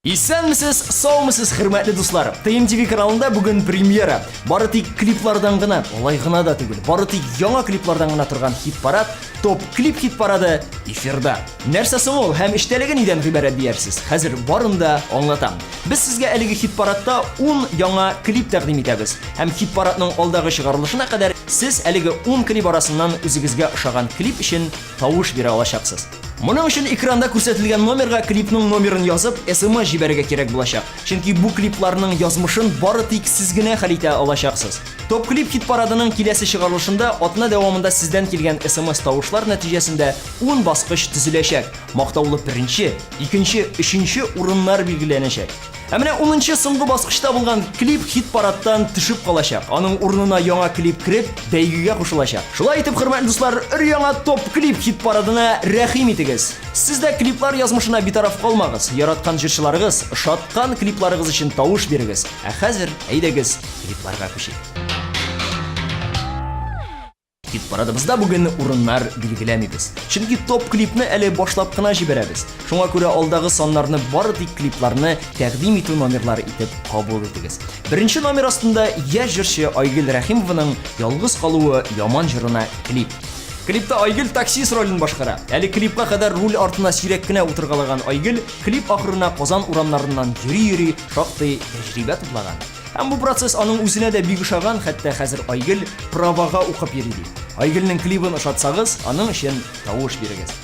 Исәнмесез, саумысыз, хөрмәтле дуслар. TMTV каналында бүген премьера. Бары тик клиплардан гына, олай гына да түгел. Бары тик яңа клиплардан гына торган хит-парад, топ клип хит-парады эфирда. Нәрсә соң ул һәм эштәлеге нидән гыйбарәт диярсез? Хәзер барын да аңлатам. Без сезгә әлеге хит-парадта 10 яңа клип тәкъдим итәбез. Һәм хит-парадның алдагы чыгарылышына кадәр сез әлеге 10 клип арасыннан үзегезгә ошаган клип өчен тавыш бирә алачаксыз. Моның өчен экранда күрсәтелгән номерга клипның номерын язып, SMS җибәрергә кирәк булачак. Чөнки бу клипларның язмышын бары тик сез генә хәл итә алачаксыз. Топ клип хит-парадының киләсе чыгарылышында атна дәвамында сездән килгән SMS тавышлар нәтиҗәсендә 10 баскыч төзеләчәк. Мактаулы 1-нче, 2-нче, 3-нче урыннар билгеләнәчәк. Ә менә 10-нчы соңгы баскычта булган клип хит-парадтан төшеп калачак. Аның урынына яңа клип кирип, бәйгегә кушылачак. Шулай итеп, хөрмәтле дуслар, өр-яңа топ клип хит-парадына рәхим итегез. Сез дә клиплар язмышына битараф калмагыз. Яраткан җырчыларыгыз, шаткан клипларыгыз өчен тавыш бирегез. Ә хәзер әйдәгез клипларга күчик. Хит-парадыбызда бүген урыннар билгеләмибез. Чөнки топ клипны әле башлап кына җибәрәбез. Шуңа күрә алдагы саннарны бары тик клипларны тәкъдим итү номерлары итеп кабул итегез. Беренче номер астында яшь җырчы Айгөл Рәхимованың Ялгыз калуы яман җырына клип. Клипта Айгөл таксист ролен башкара. Әле клипка кадәр руль артына сирәк кенә утыргалаган Айгөл клип ахырына Казан урамнарыннан йөри-йөри шактый тәҗрибә туплаган. Һәм бу процесс аның үзенә дә бик ошаган, хәтта хәзер Айгөл правага укып йөри ди. Айгөлнең клибын ошатсагыз, аның өчен тавыш бирегез.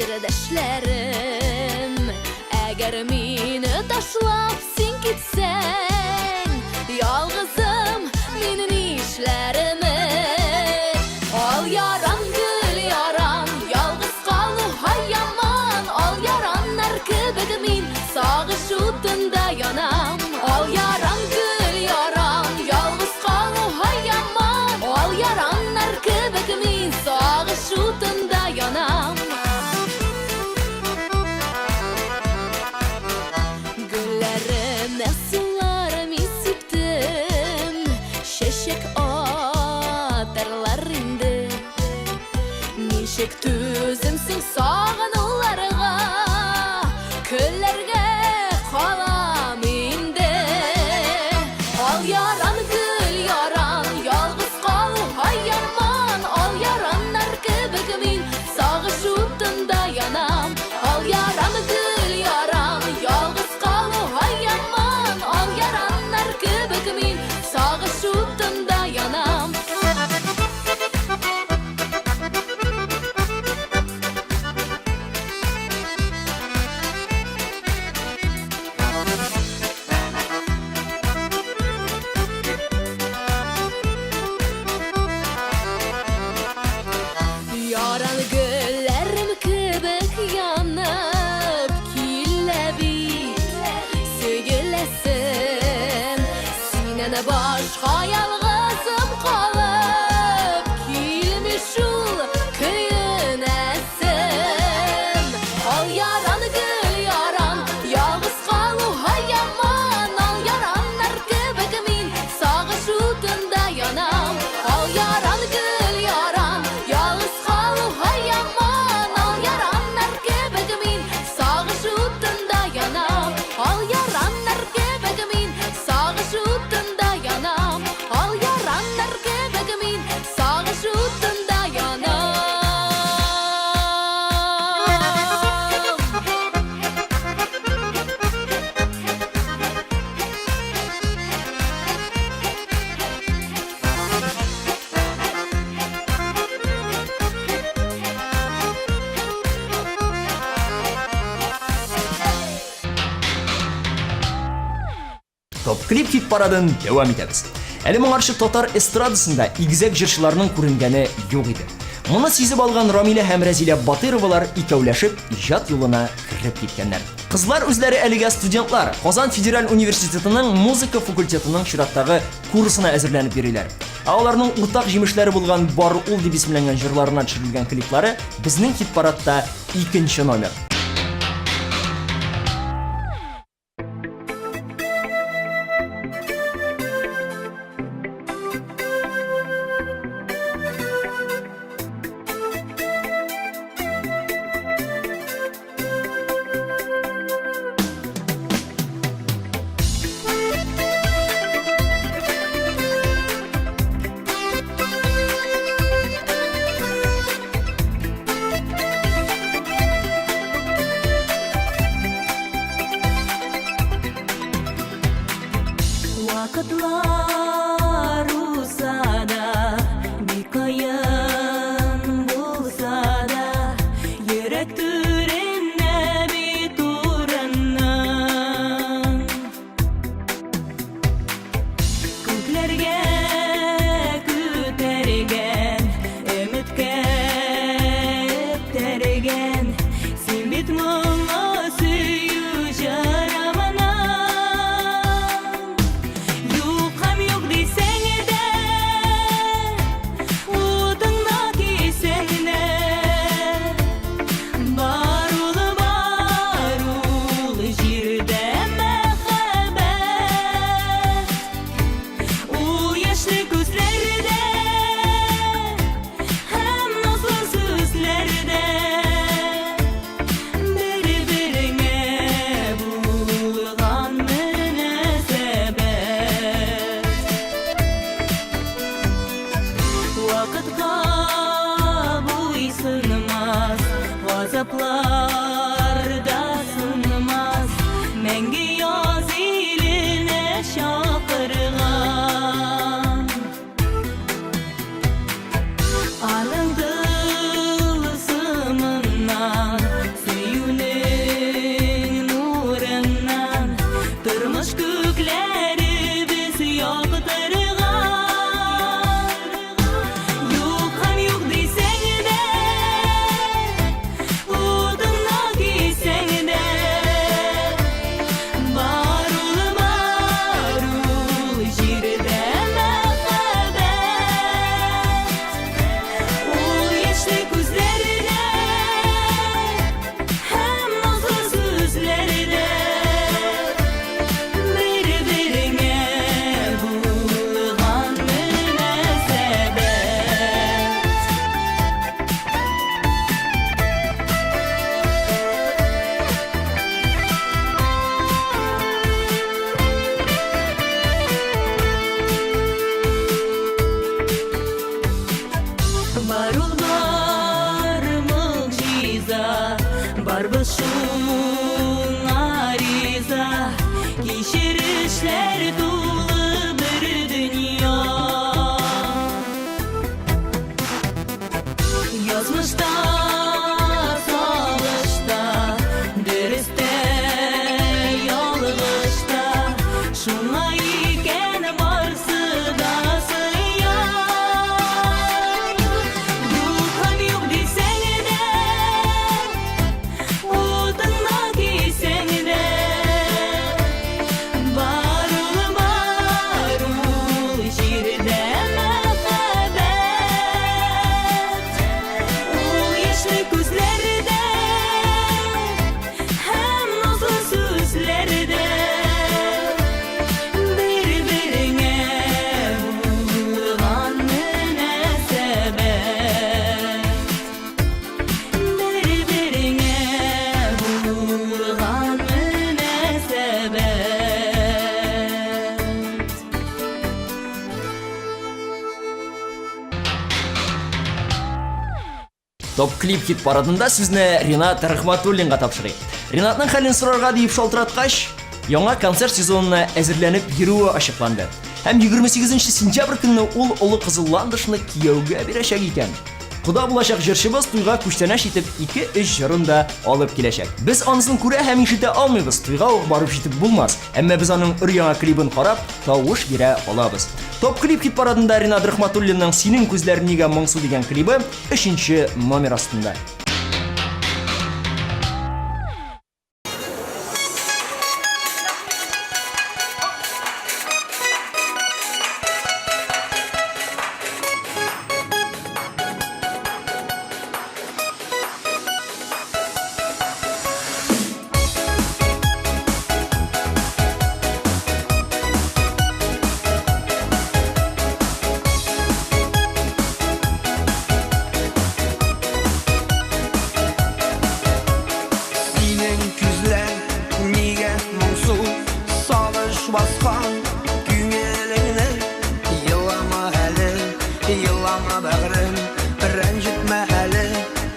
Сирдәшләрем, әгәр мине ташлап син китсәң, ялгызым мин нишләрем? Ал яран, гөл яран, ялгыз калу һәйяман, ал яраннар кебек мин сагыш утында янам. Ал яран, гөл яран, ялгыз калу һәйяман, ал яраннар кебек мин сагыш утында янам. Ничек түземсең сагынуларга, көлләргә калам инде. Ал яран, гөл яран, ялгыз калу һәйяман, ал яраннар кебек мин сагыш утында янам. Ал яран, гөл яран, ялгыз калу һәйяман, ал яраннар кебек мин сагыш утында янам. Яран гөлләрем кебек янып килә бит, сөйләсен синнән башка ялгызым калып килми шул көенәсем. Ал яран, гөл яран, ялгыз калу һәйяман, ал яраннар кебек мин сагыш утында янам. Ал яран, гөл яран, ялгыз калу һәйяман, ал яраннар кебек мин сагыш утында янам. Ал яраннар кебек мин сагыш утында янам. Ал яраннар кебек мин сагыш утында янам. Топ клип хит-парадын дәвам итәбез. Әле моңарчы татар эстрадасында игезәк җырчыларның күренгәне юк иде. Моны сизеп алган Рамилә һәм Разилә Батыровалар икәүләшеп иҗат юлына кирип киткәннәр. Кызлар үзләре әлегә студентлар, Казан Федераль университетының музыка факультетының чираттагы курсына әзерләнеп йөриләр. Аларның уртак җимешләре булган Бар ул дип исемләнгән җырларына төшерелгән клиплары безнең хит-парадта 2нче номер. Вакытлар узса да, бик кыен булса да, йөрәк түренә бит урынның. Күкләргә күтәргән, өметкә тәргән, син бит моңа сөю җырамына. Газаплар да сынмас, мәңге яз иленә чакырган. Аның тылсымыннан, сөюнең нурыннан, тормыш күкләре без яктырган. Юк һәм юк дисәң дә, барбыз шуңа риза, кичерешләр тулы бер дөнья. Язмышта, салышта, дөрестә, ялгышта, шуңа икән барсы да сыя. Юк һәм юк дисәң дә, утыңа кисәң дә, бар ул җирдә мәхәббәт. Ул яшьле күзләрдә һәм назлы сүзләрдә, бер-береңә булган мөнәсәбәт, бер-береңә булган мөнәсәбәт. Топ клип хит парадында сүзне Ринат Рахматуллинга тапшырыйк. Ринатның хәлен сорарга дип шалтыраткач, яңа концерт сезонына әзерләнеп йөрүе ачыкланды. Һәм 28 сентябрь көнне ул олы кызыл ландышны кияүгә бирәчәк икән. Куда булачак җырчыбыз туйга күчтәнәш итеп 2-3 җырын да алып киләчәк. Без анысын күрә һәм ишетә алмыйбыз, туйга ук барып җитеп булмас. Әмма без аның өр-яңа клибын карап, тавыш бирә алабыз. Топ клип хит парадында Ринат Рахматуллинның «Синең күзләрең нигә моңсу» дигән клибы 3-нче номер астында. Басқан күңеліңні елама әлі, елама бәғірім, рәнжітмә әлі.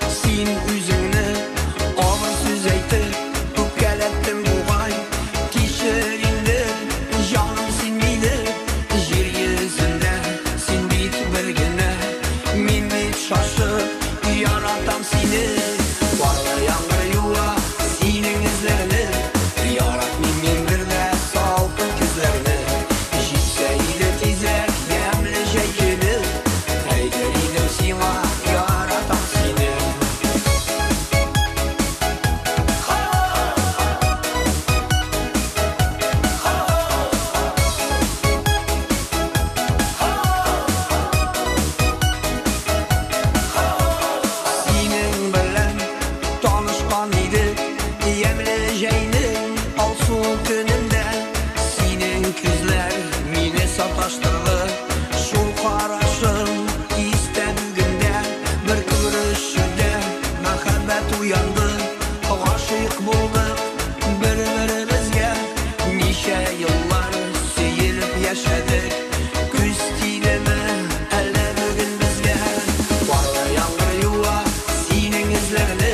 Сен өзіңні ауыр сөз айтып, көкәләттім бұғай. Кешір енді, жаным сен мейлі, жер yüzінде сен бет білгені. Мен бет шашып, яратам сені. Барлы яңғыр юа, сенің ізлеріні, ярат мен бірді салқын күзлеріні. Жетсе үйлі тезек, емлі жәйкені, әйгерейдім сима, яратам сені. Сенің білін танышқан едік, емлі жәйнің алсу күнімді. Сенің күзлер мені саташтырды, шул қарашым есті бүгінде. Бір көрішіде мәхәббәт уянды, ғашық болдық бір-бірімізге. Неше еллар сейіліп яшадық, күз тиді ме әлі бүгін бізге. Барлы яңғыр юа, сенің ізлеріні,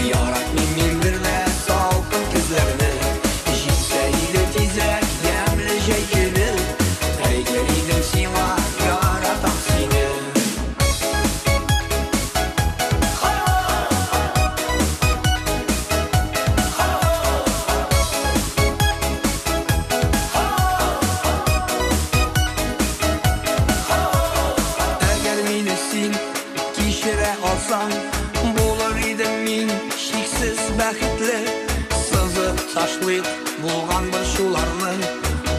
ярат мен бірді салқын күзлеріні. Жетсе үйлі тезек, емлі жәйкені, әйгерейдім сима, яратам сені. Әгер мені сен кешіре алсаң, болар едім мен шексіз бәхетлі. Сызып ташлық болған бір шуларны,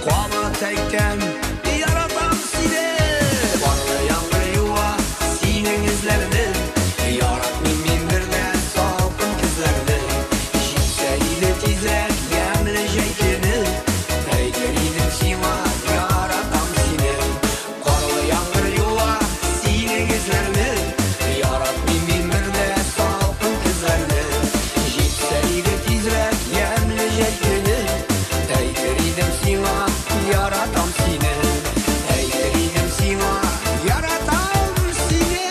қуалы тәйкен яратам сені. Барлы яңғыр юа, сенің ізлеріні, ярат мен бірді салқын күзлеріні. Жетсе үйлі тезек, емлі жәйкені, әйгерейдім сима, яратам сені. Барлы яңғыр юа, сенің ізлеріні, ярат мен бірді салқын күзлеріні. Жетсе үйлі тезек, емлі жәйкені, әйгерейдім сима, яратам сені. Әйгерейдім сима, яратам сені.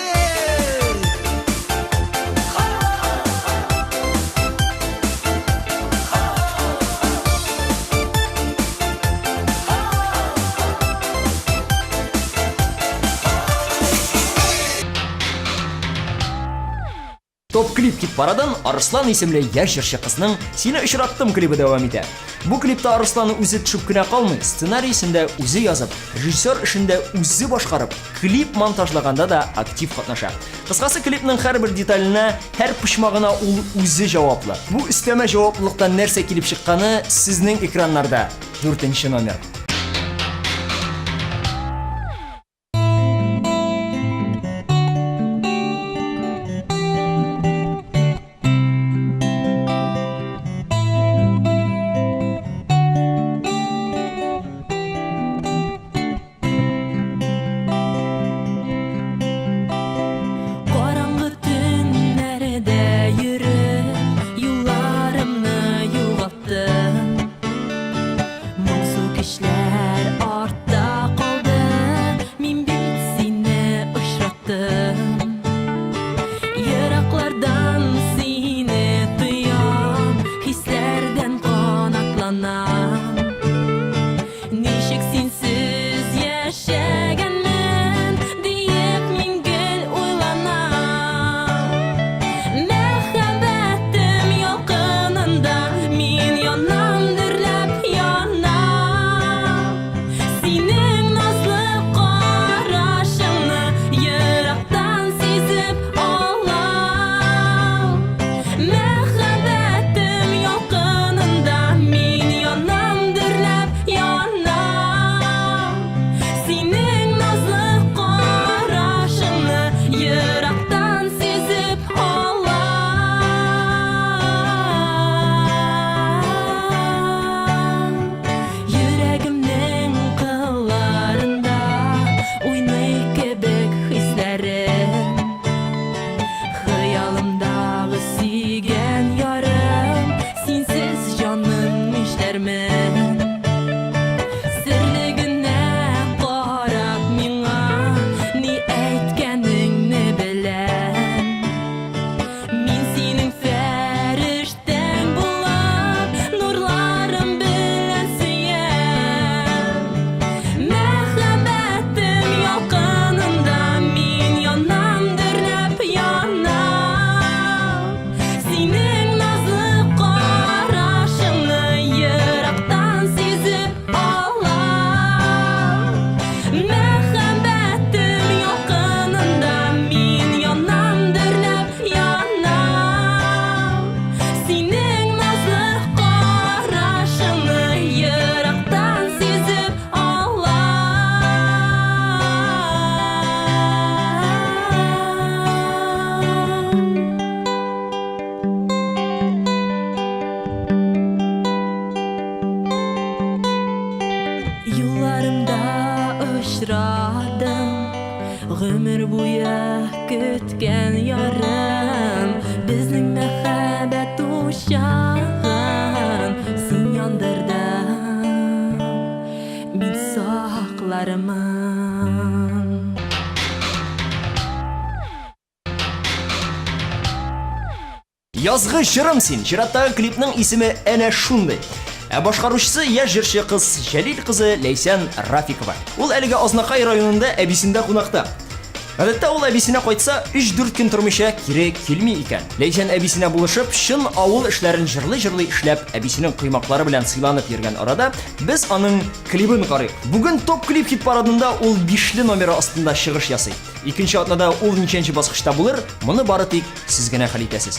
Топ клип хит парадан Арыслан исемле яшь җырчы кызның «Сине очраттым» клибы дәвам итә. Бу клипта Арыслан үзе төшеп кенә калмый, сценарийсендә үзе язып, режиссер эшендә үзе башкарып, клип монтажлаганда да актив катнаша. Кыскасы, клипның һәрбер деталенә, һәр почмагына ул үзе җаваплы. Бу өстәмә җаваплылыктан нәрсә килеп чыкканы сезнең экраннарда. 4-нче номер. Караңгы төннәрдә йөреп, юлларымны югалттым. Моңсу кичләр uchradım Gümür buya kütken yarım Bizning mehabet uşağın Sin yandırdın Min saklarımın Yazgı Şırым Син чираттагы клипнең исеме әнә шундый. Башкаручысы яшь җырчы кыз Җәлил кызы Ләйсән Рафикова. Ул әлегә Азнакай районында әбисендә кунакта. Гадәттә ул әбисенә кайтса 3-4 көн тормыйча кире килми икән. Ләйсән әбисенә булышып, шын авыл эшләрен җырлый-җырлый эшләп, әбисенең кыймаклары белән сыйланып йөргән арада без аның клибын карыйк. Бүген топ клип хит парадында ул 5-ле номеры астында чыгыш ясый. Икенче атнада ул ничәнче баскычта булыр, моны бары тик сез генә хәл итәсез.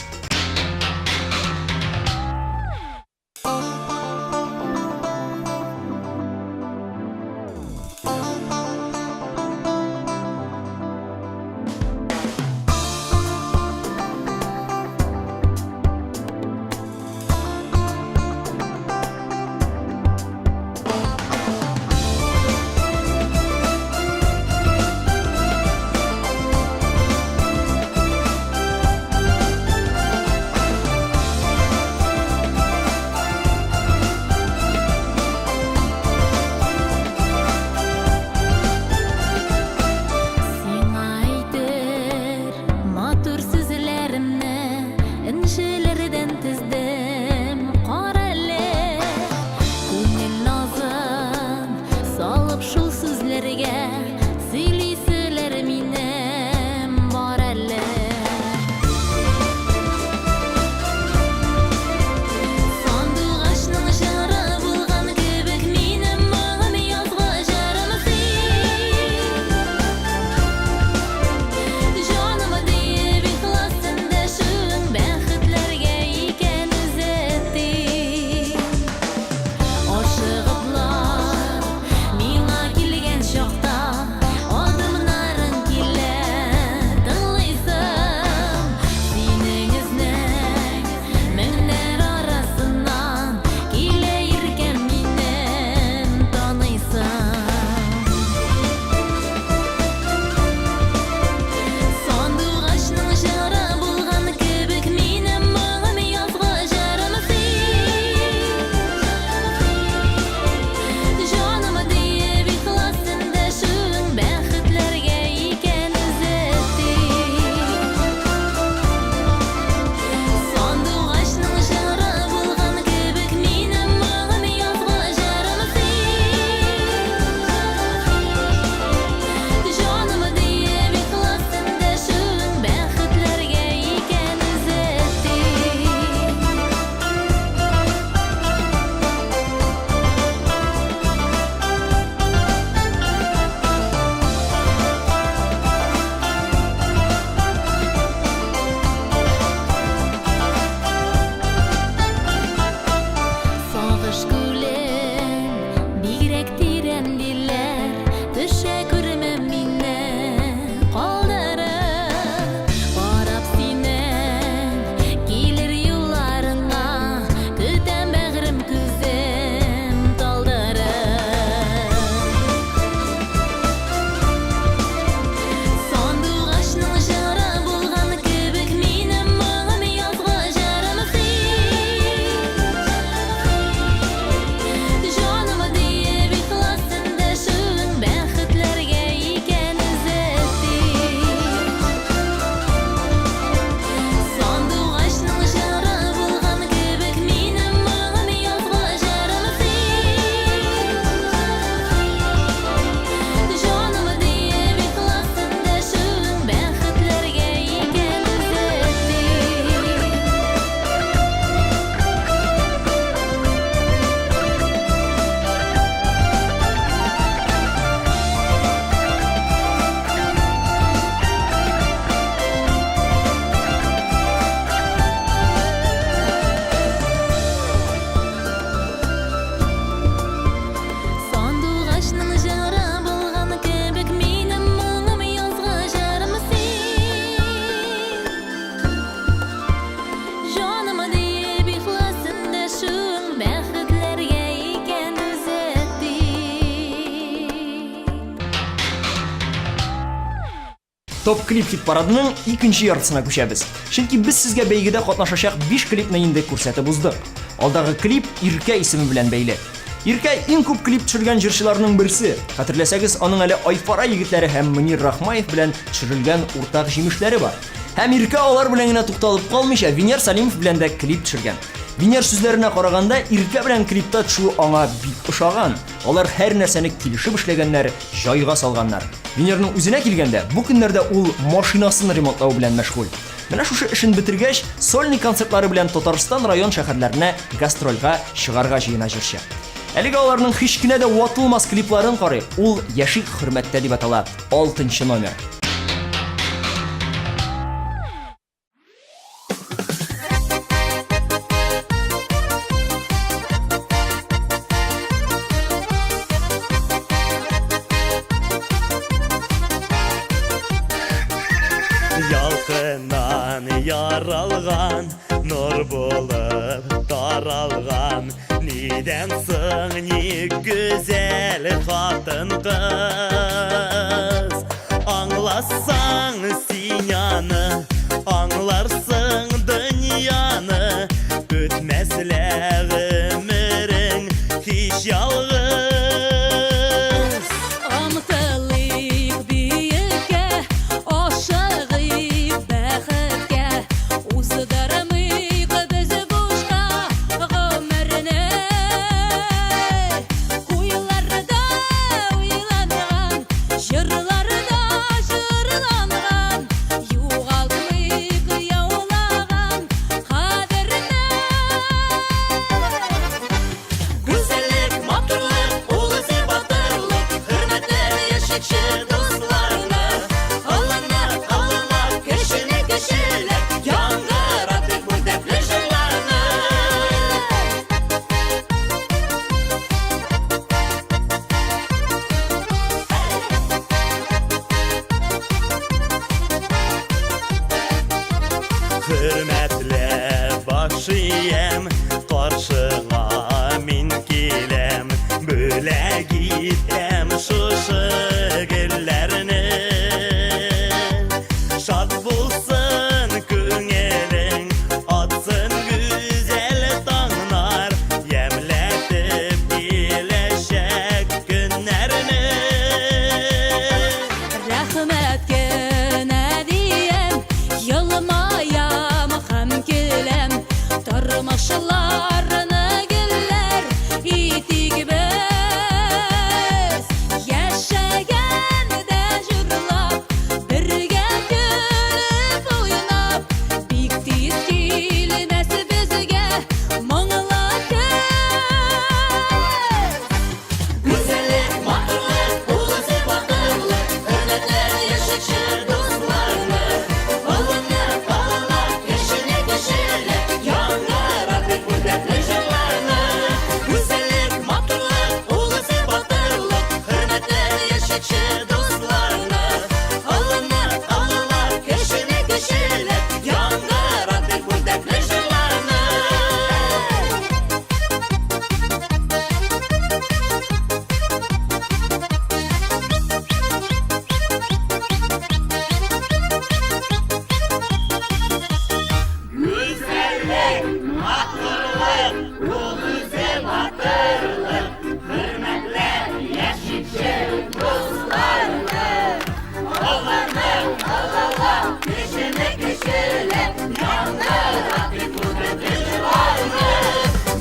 Топ клип хит парадының икенче яртысына күчәбез. Чөнки без сезгә бәйгедә катнашачак 5 клипны инде күрсәтеп уздык. Алдагы клип Иркә исеме белән бәйле. Иркә иң күп клип төшергән җырчыларның берсе. Хәтерләсәгез, аның әле Айфара егетләре һәм Мөнир Рахмаев белән төшерелгән уртак җимешләре бар. Һәм Иркә алар белән генә тукталып калмыйча, Винер Салимов белән дә клип төшергән. Винер сүзләренә караганда, Иркә белән клипта төшү аңа бик ошаган. Алар һәр нәрсәне килешеп эшләгәннәр, җайга салганнар. Винерның үзенә килгәндә, бу көннәрдә ул машинасын ремонтлау белән мәшгуль. Менә шушы эшен бетергәч, сольный концертлары белән Татарстан район шәһәрләренә гастрольгә чыгарга җыена җырчы. Әлегә аларның һич кенә дә ватылмас клипларын карый. Ул яшик хөрмәттә дип атала. 6 номер. Ялкыннан яралган, нур булып таралган, нидән соң ни гүзәл хатын кыз. Аңласаң син аны, аңларсың дөньяны, үтмәсләр гомерең һич ялгыз. Омтылыйк биеккә, ашыгыйк бәхеткә, уздырмыйк без бушка гомерне. Уйларда уйланган, җырларда җырланган, югалтмыйк яулаган кадерне. Güzellik, матурлык, улысы батырлык, хөрмәтле яшекче дусларны. Алланы, кешене кешеләп, яңгыратып бу дәртле җырларны. Hürmetle başıyım, karşıma min kilem, böyle gittim şuşu güllerini. Şad bulsun küngelin, atsın güzel tağlar, yemletip iyileşek günlerini. Рәхмәт кенә дием, елмаям һәм көләм, тормышларны гөлләр итик без. Яшәгәндә җырлап, бергә көлеп уйнап, бик тиз килмәс безгә моңлы көз. Güzellik, матурлык, улысы батырлык, хөрмәтле яшекче дусларны. Алланы, кешене кешеләп, яңгыратып бу дәртле җырларны. Güzellik, матурлык, улысы батырлык, хөрмәтле яшекче дусларны. Алланы, кешене кешеләп, яңгыратып бу дәртле җырларны.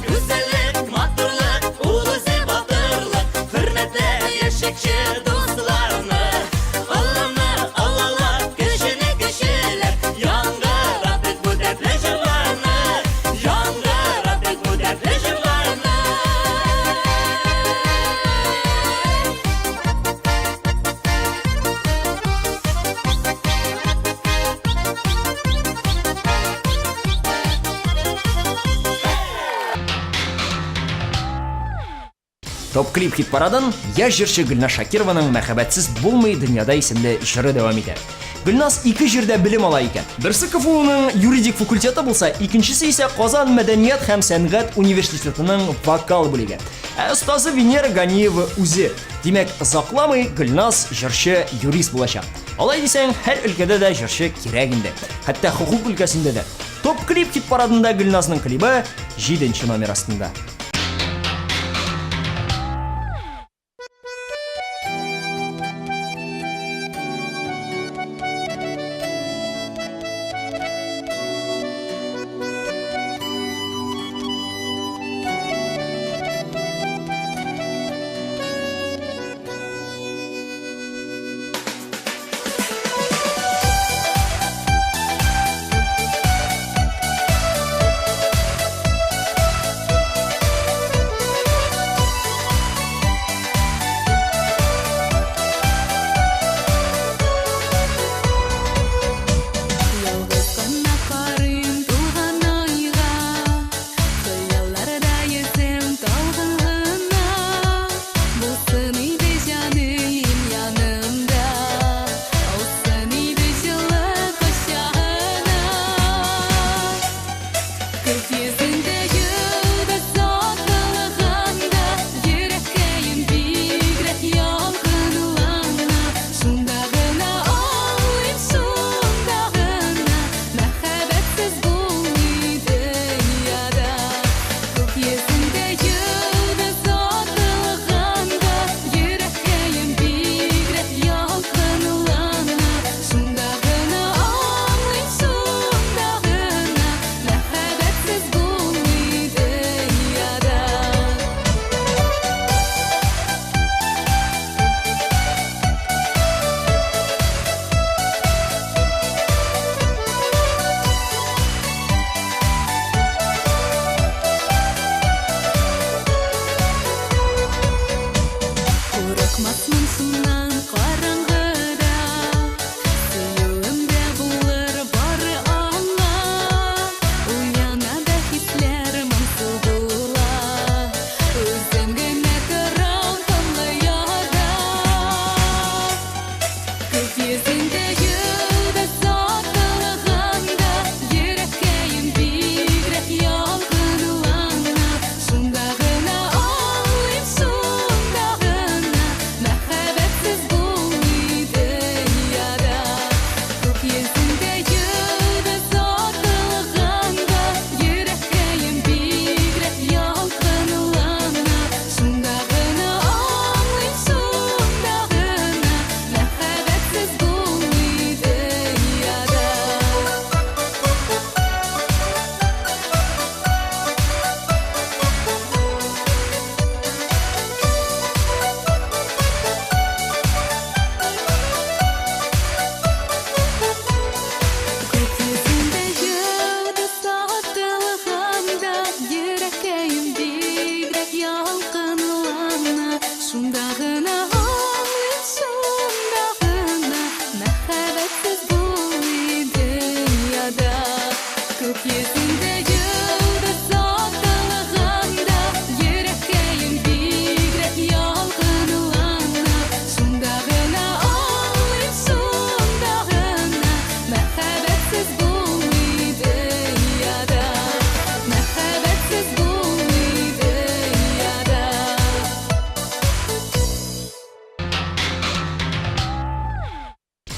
Güzellik, матурлык, улысы батырлык, хөрмәтле яшекче дусларны. Алланы, кешене кешеләп, яңгыратып бу дәртле җырларны. Яңгыратып бу дәртле җырларны. Топ клип хит парадын яшь җырчы Гөлнар Шакированың "Мәхәббәтсез булмый дөньяда" исемле җыры дәвам итә. Гөлназ ике җирдә белем ала икән. Берсе КФУның юридик факультеты булса, икенчесе исә Казан мәдәният һәм сәнгать университетының вокал бүлеге. Ә остазы Венера Ганиева үзе. Димәк, озакламый Гөлназ җырчы, юрист булачак. Алай дисәң, һәр өлкәдә дә җырчы кирәк инде. Хәтта хукук өлкәсендә дә. Топ клип хит парадында Гөлназның клибы 7 номер астында.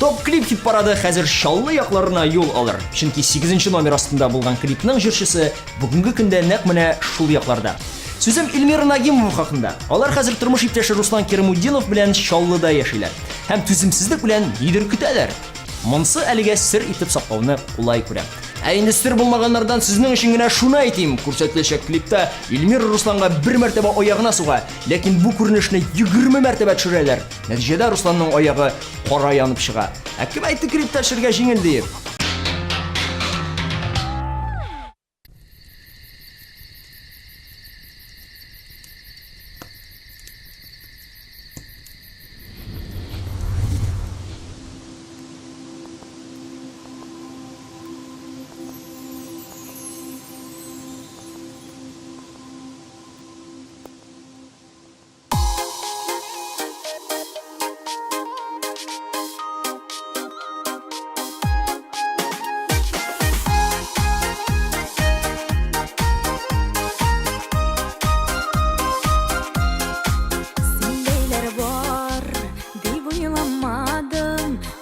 Топ клип хит парады хәзер шаллы якларына юл алыр. Чөнки 8 номер астында булган клипның җырчысы бүгенге көндә нәкъ менә шул якларда. Сүзем Эльмира Нагимова хакында. Алар хәзер тормыш иптәше Руслан Керимуддинов белән Шаллыда яшиләр. Һәм түземсезлек белән нидер көтәләр. Монсы әлегә сер итеп саклауны кулай күрә. Ә инде сер булмаганнардан сезнең өчен генә шуны әйтим. Күрсәтеләчәк клипта Эльмира Русланга бер мәртәбә аягына суга, ләкин бу күренешне 20 мәртәбә төшерәләр. Нәтиҗәдә Русланның аягы кара янып чыга. Ә кем әйтте клипта төшергә җиңел дип?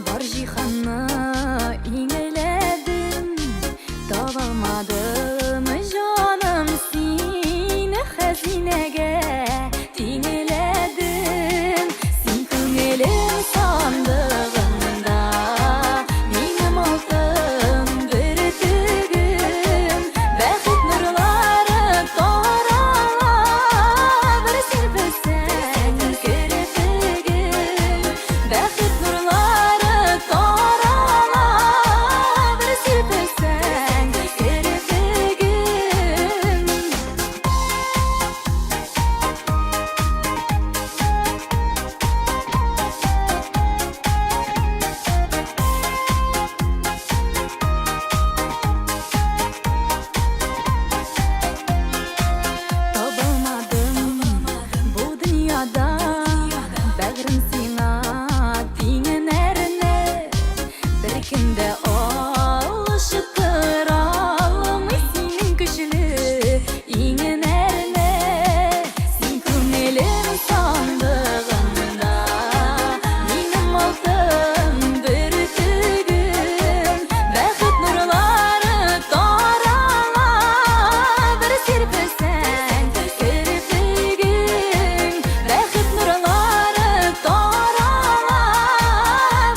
бар җиһанны иңеләдем, табалмадым җаным сине хәзинәгә тиңеләдем, син күңелем сандыгында минем алтын бөртегем, бәхет нурлары тарала бер сирпесәң керпегем, бәхет нурлары тарала бер сирпесәң керпегем. Табылмадым бу дөньяда, бәгърем сиңа тиңенәрне, беркемдә алышып тора алмый синең көчле иңенәрне, син күңелем сандыгында минем алтын бөртегем, бәхет нурлары тарала бер сирпесәң керпегем, бәхет нурлары тарала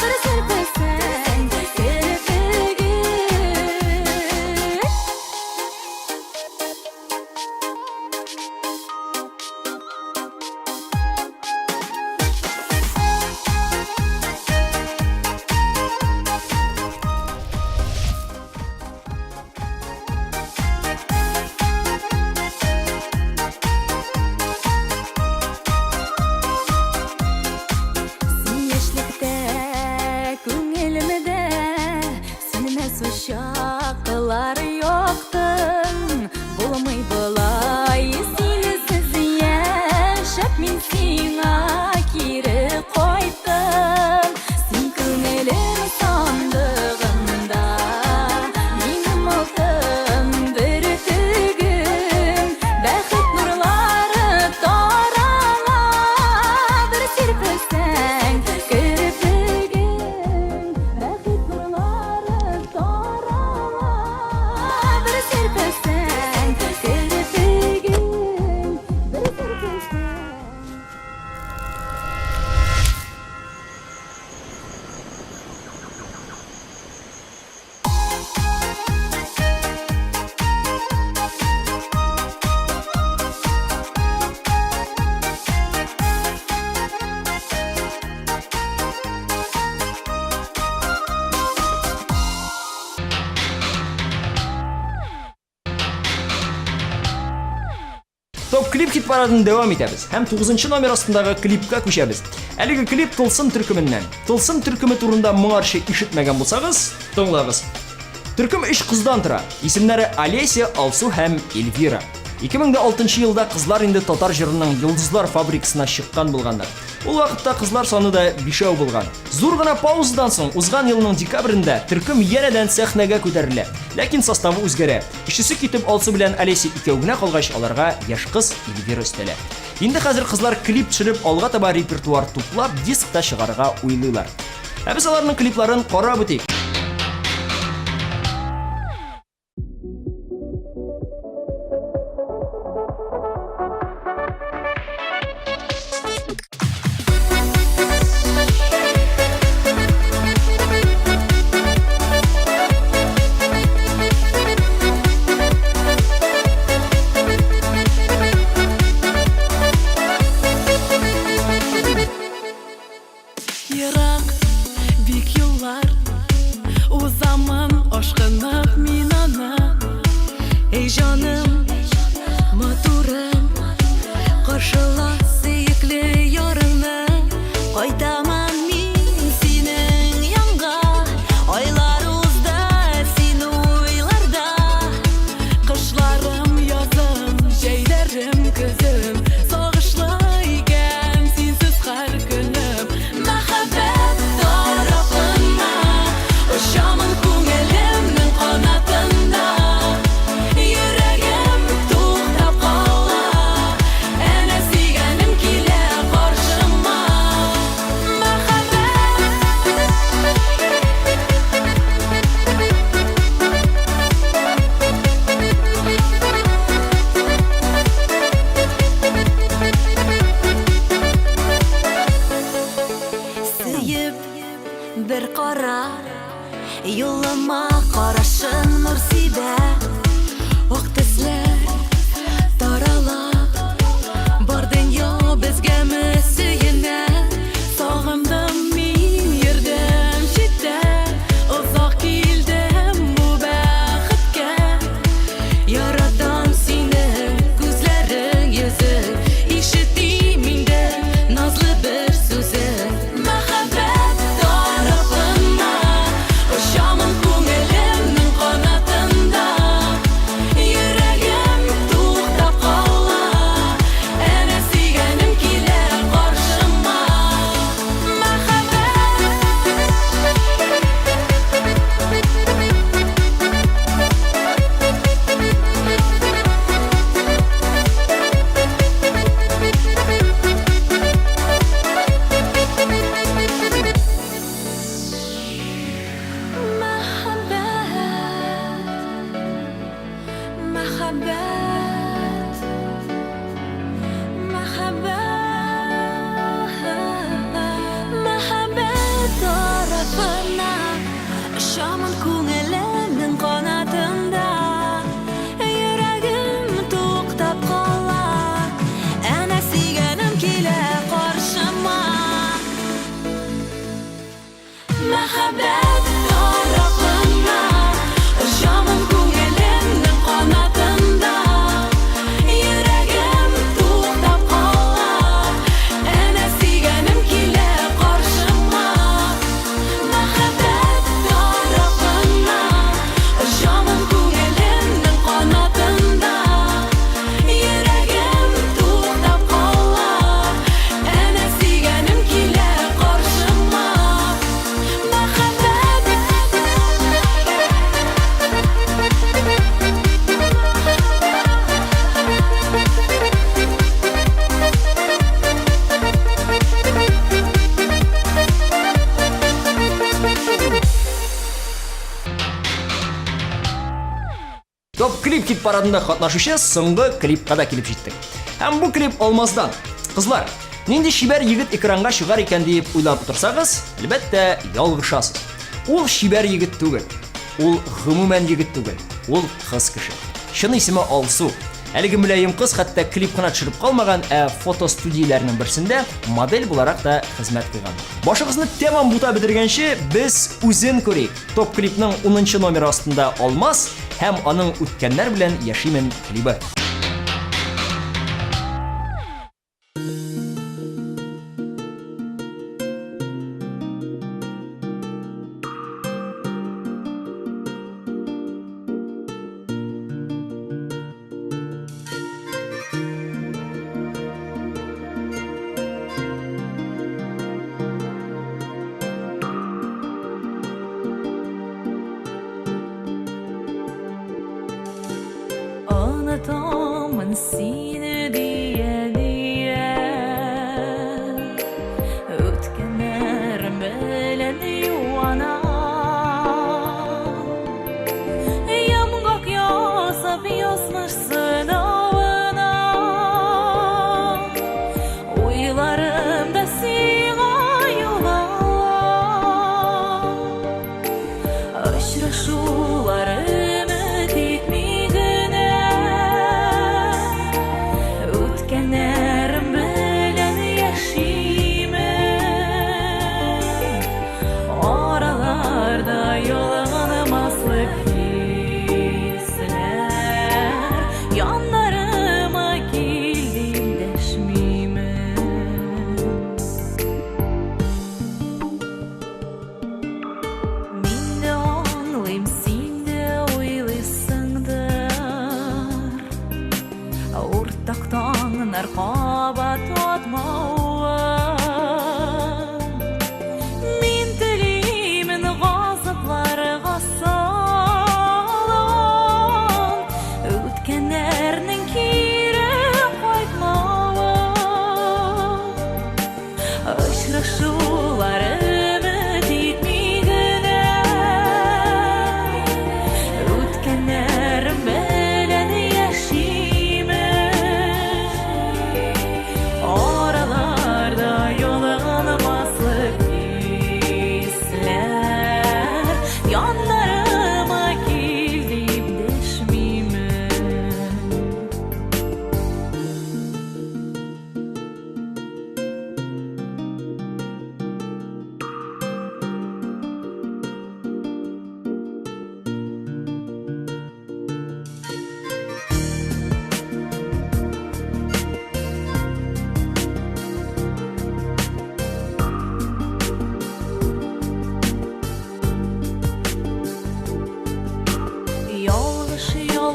бер сирпесәң керпегем. Син яшьлектә күңелемдә сөнмәс чаклар яктың, булмый болай синсез яшәп мин сиңа кире кайттым, син күңелем сандыгында минем алтын бөртегем, бәхет нурлары тарала бер сирпесәң керпегем, бәхет нурлары тарала бер сирпесәң керпегем, бер сирпесәң. Топ клип хит парадын дәвам итәбез һәм 9 номер астындагы клипка күчәбез. Әлеге клип Тылсым төркеменнән. Тылсым төркеме турында моңарчы ишетмәгән булсагыз, тыңлагыз. Төркем 3 кыздан тора. Исемнәре Олеся, Алсу һәм Эльвира. 2006 елда кызлар инде татар җырының Йолдызлар фабрикасына чыккан булганнар. Ул вакытта кызлар саны да 5 булган. Зур гына паузадан соң узган елның декабрендә төркем янәдән сәхнәгә күтәрелә. Ләкин составы үзгәрә. Ишесе китеп Алсу белән Олеся икәү генә калгач, аларга яшь кыз Эльвира өстәлә. Инде хәзер кызлар клип төшереп, алга таба репертуар туплап, дискта чыгарга уйлыйлар. Ә без аларның клипларын карап үтик. Ерак бик юллар узамын ашкынып мин аны. Эй җаным, матурым, каршыла сөекле ярыңны. Кайтамын мин синең янга, айлар узды син уйларда. Кышларым, язым, җәйләрем, көзем, сагышлы икән синсез һәр көнем. Мәхәббәт тарафына очамын күңелемнең канатында. Йөрәгем туктап кала, әнә сөйгән сөйіп бір қара Юлыма қарашын нұрсида Оқ тізлер тарала Бар дүние бізге мүсейіне Сағымдым мен ердім жетті Ұзақ келдім бұл бәқітке Яратам сені көзлерің езің Ишітеймін менде назлы бір сөзің Махаббат тарапына Ұшамын көңілімнің қанатында Жүрегім тоқтап қала Әне сүйгенім келер қаршыма Махаббат тарапына Ұшамын көңілімнің қанатында Жүрегім тоқтап қала Әне сүйгенім келер қаршыма Махаббат тарапына Ұшамын көңілімнің қанатында Жүрегім тоқтап қала Әне сүйгенім келер қаршыма Махаббат тарапына Ұшамын көңілімнің қанатында Жүрегім тоқтап қала Әне сүйгенім келер қаршыма Топ клип хит парадында катнашучы соңгы клипка да килеп җиттек. Һәм бу клип алмаздан. Кызлар, нинди шибәр егет экранга чыгар икән дип уйлап утырсагыз, әлбәттә, ялгышасыз. Ул шибәр егет түгел. Ул гомумән егет түгел. Ул кыз кеше. Чын исеме Алсу. Әлеге мөлаем кыз хәтта клип кына төшереп калмаган, фотостудияләрнең берсендә модель буларак да хезмәт кылган. Башыгызны тәмам бута бетергәнче без үзен күрик. Топ клипның 10нчы номеры астында Алмаз һәм аның үткәннәр белән яшимен клибы. Anlatan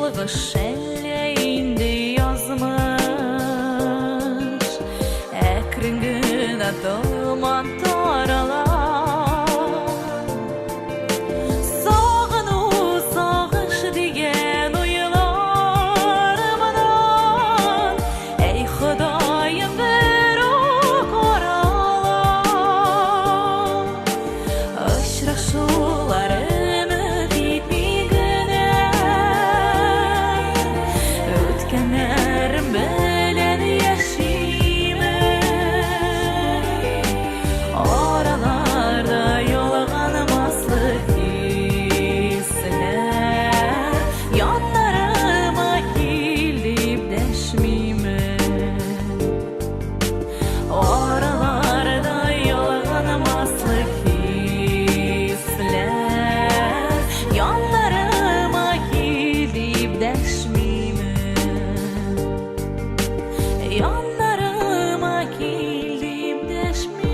Сулгы шәлләйинде язмыш, әкрен генә томан тарала. Сагыну, сагыш дигән уйларымнан, әй Ходаем бер ук арала. Очрашулар өмет итми генә, үткәннәрем белән яшимен. Араларда ялганмаслык хисләр, яннарыма килеп дәшмимен. Араларда ялганмаслык хисләр, яннарыма килеп дәшмимен. Яннарыма килеп дәшмимен.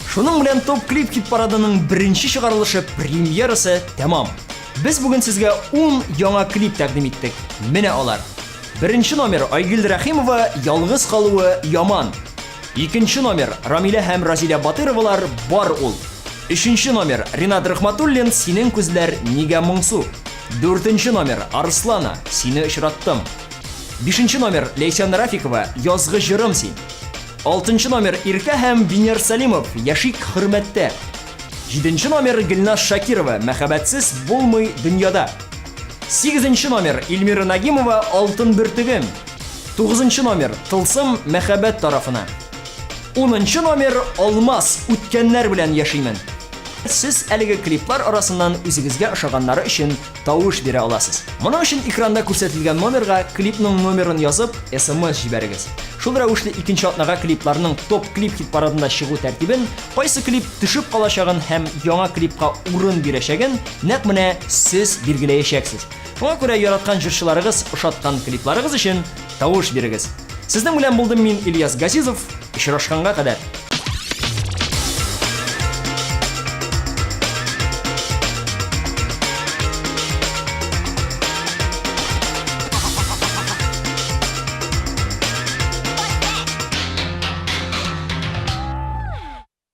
Шуның белән топ клип хит парадының беренче чыгарылышы премьерасы тәмам. Без бүген сезгә 10 яңа клип тәкъдим иттек. Менә алар. Беренче номер Айгөл Рәхимова «Ялгыз калуы яман». Икенче номер Рамилә һәм Разилә Батыровалар «Бар ул». Өченче номер Ринат Рахматуллин «Синең күзләр нигә моңсу». Дүртенче номер Арслана «Сине очраттым». Бишенче номер Лейсан Рафикова «Язгы җырым син». Алтынчы номер Ирка һәм Винер Салимов «Яшик хөрмәттә». Җиденче номер Гөлназ Шакирова «Мәхәббәтсез булмый дөньяда». Сигезенче номер Илмира Нагимова «Алтын бөртегем». Тугызынчы номер Тылсым мәхәббәт тарафына. 10нчы номер Алмаз үткәннәр белән яшимен. Сез әлеге клиплар арасыннан үзегезгә ошаганнары өчен тавыш бирә аласыз. Моның өчен экранда күрсәтелгән номерга клипның номерын язып, SMS җибәрегез. Шул рәвешле икенче атнага клипларның топ клип хит парадында чыгу тәртибен, кайсы клип төшеп калачагын һәм яңа клипка урын бирәчәген нәкъ менә сез билгеләячәксез. Шуңа күрә яраткан җырчыларыгыз ошаткан клипларыгыз өчен тавыш бирегез. Сезнең белән булдым мин Ильяс Газизов. Очрашканга кадәр.